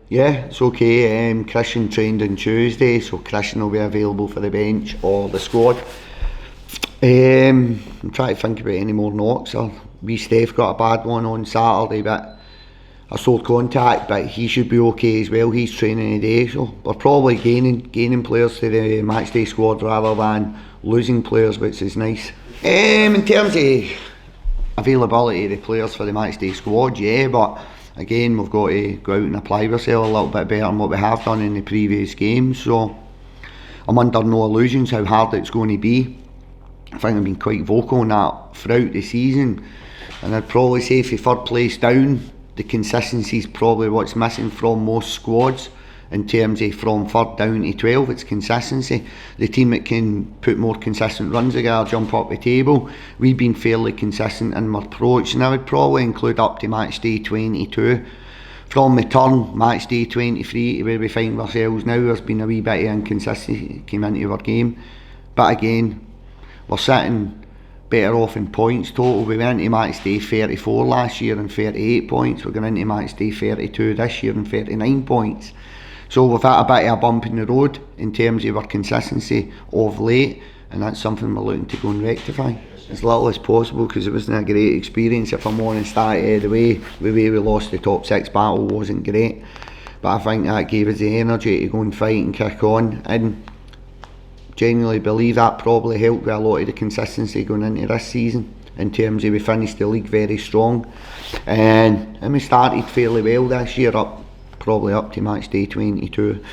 Yeah, it's okay. Christian trained on Tuesday, so Christian will be available for the bench or the squad. I'm trying to think about any more knocks. Wee Steph got a bad one on Saturday, but a sore contact, but he should be okay as well. He's training today, so we're probably gaining players to the matchday squad rather than losing players, which is nice. In terms of availability of the players for the matchday squad, yeah, but again we've got to go out and apply ourselves a little bit better than what we have done in the previous games. So I'm under no illusions how hard it's going to be. I think I've been quite vocal on that throughout the season, and I'd probably say for third place down, the consistency is probably what's missing from most squads. In terms of from third down to 12, it's consistency. The team that can put more consistent runs together, jump up the table. We've been fairly consistent in our approach, and I would probably include up to match day 22. From the turn, match day 23 to where we find ourselves now, there's been a wee bit of inconsistency came into our game. But again, we're sitting better off in points total. We went into match day 34 last year and 38 points. We're going into match day 32 this year and 39 points. So we've had a bit of a bump in the road in terms of our consistency of late, and that's something we're looking to go and rectify as little as possible, because it wasn't a great experience, if I'm honest. The way we lost the top 6 battle wasn't great, but I think that gave us the energy to go and fight and kick on, and genuinely believe that probably helped with a lot of the consistency going into this season. In terms of we finished the league very strong, and we started fairly well this year, probably up to match day 22.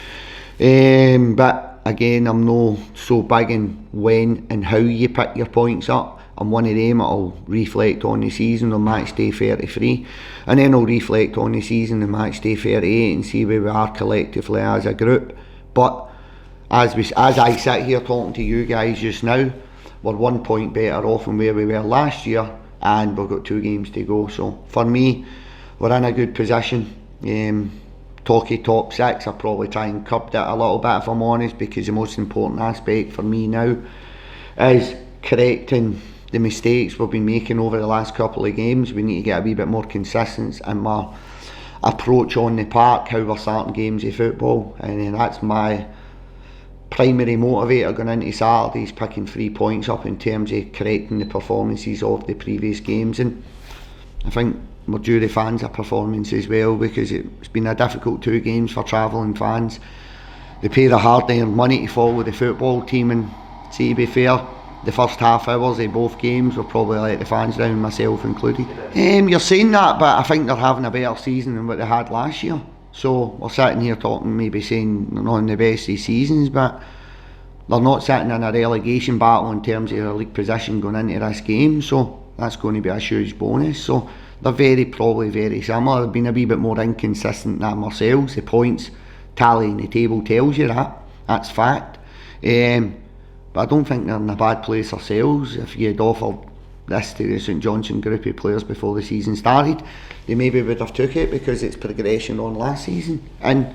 But again, I'm no so big in when and how you pick your points up. I'm one of them that'll reflect on the season on match day 33, and then I'll reflect on the season on match day 38 and see where we are collectively as a group. But as I sit here talking to you guys just now, we're 1 point better off than where we were last year, and we've got 2 games to go. So for me, we're in a good position. Talky top 6, I'll probably try and curb that a little bit if I'm honest, because the most important aspect for me now is correcting the mistakes we've been making over the last couple of games. We need to get a wee bit more consistent in my approach on the park, how we're starting games of football, and that's my primary motivator going into Saturdays, picking 3 points up in terms of correcting the performances of the previous games. And I think we're due the fans a performance as well, because it's been a difficult 2 games for travelling fans. They pay the hard-earned money to follow the football team, and see, to be fair, the first half hours of both games will probably let the fans down, myself included. You're saying that, but I think they're having a better season than what they had last year. So we're sitting here talking, maybe saying they're not in the best of seasons, but they're not sitting in a relegation battle in terms of their league position going into this game, so that's going to be a huge bonus. So they're probably very similar. They've been a wee bit more inconsistent than ourselves. The points tally in the table tells you that's fact. But I don't think they're in a bad place ourselves. If you'd offered this to the St Johnstone group of players before the season started, they maybe would have took it, because it's progression on last season. And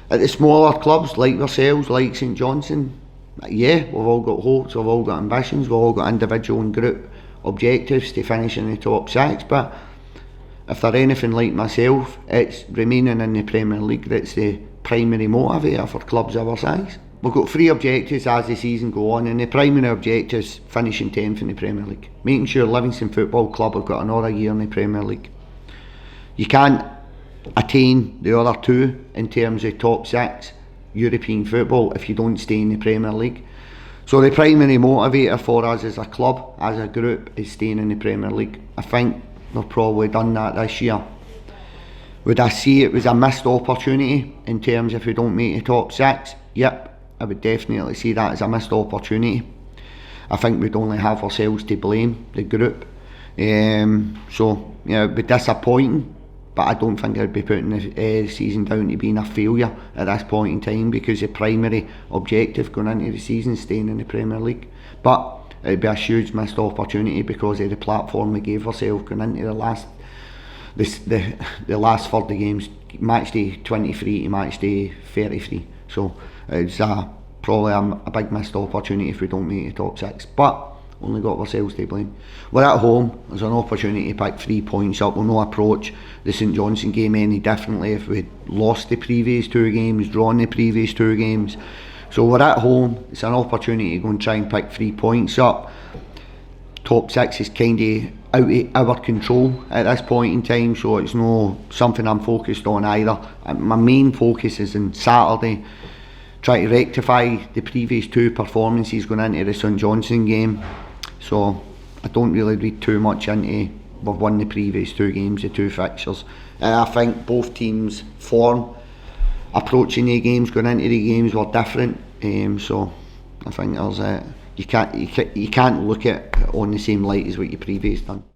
at the smaller clubs like ourselves, like St Johnstone, yeah, we've all got hopes, we've all got ambitions, we've all got individual and group objectives to finish in the top 6, but if they're anything like myself, it's remaining in the Premier League that's the primary motivator for clubs of our size. We've got 3 objectives as the season go on, and the primary objective is finishing 10th in the Premier League, making sure Livingston Football Club have got another year in the Premier League. You can't attain the other 2 in terms of top 6 European football if you don't stay in the Premier League. So the primary motivator for us as a club, as a group, is staying in the Premier League. I think they've probably done that this year. Would I see it was a missed opportunity in terms if we don't make the top 6? Yep, I would definitely see that as a missed opportunity. I think we'd only have ourselves to blame, the group. So it'd be disappointing, but I don't think I'd be putting the season down to being a failure at this point in time, because the primary objective going into the season is staying in the Premier League. But it'd be a huge missed opportunity because of the platform we gave ourselves going into the last third of games, match day 23 to match day 33. So it's probably a big missed opportunity if we don't make the top 6. But only got ourselves to blame. We're at home, there's an opportunity to pick 3 points up. We'll not approach the St Johnstone game any differently if we'd lost the previous 2 games, drawn the previous 2 games. So we're at home, it's an opportunity to go and try and pick 3 points up. Top 6 is kind of out of our control at this point in time, so it's not something I'm focused on either. My main focus is on Saturday, try to rectify the previous 2 performances going into the St Johnstone game. So I don't really read too much into we've won the previous 2 games, the 2 fixtures. I think both teams' form approaching the games, going into the games were different. So I think there's you can't look at it on the same light as what you previously done.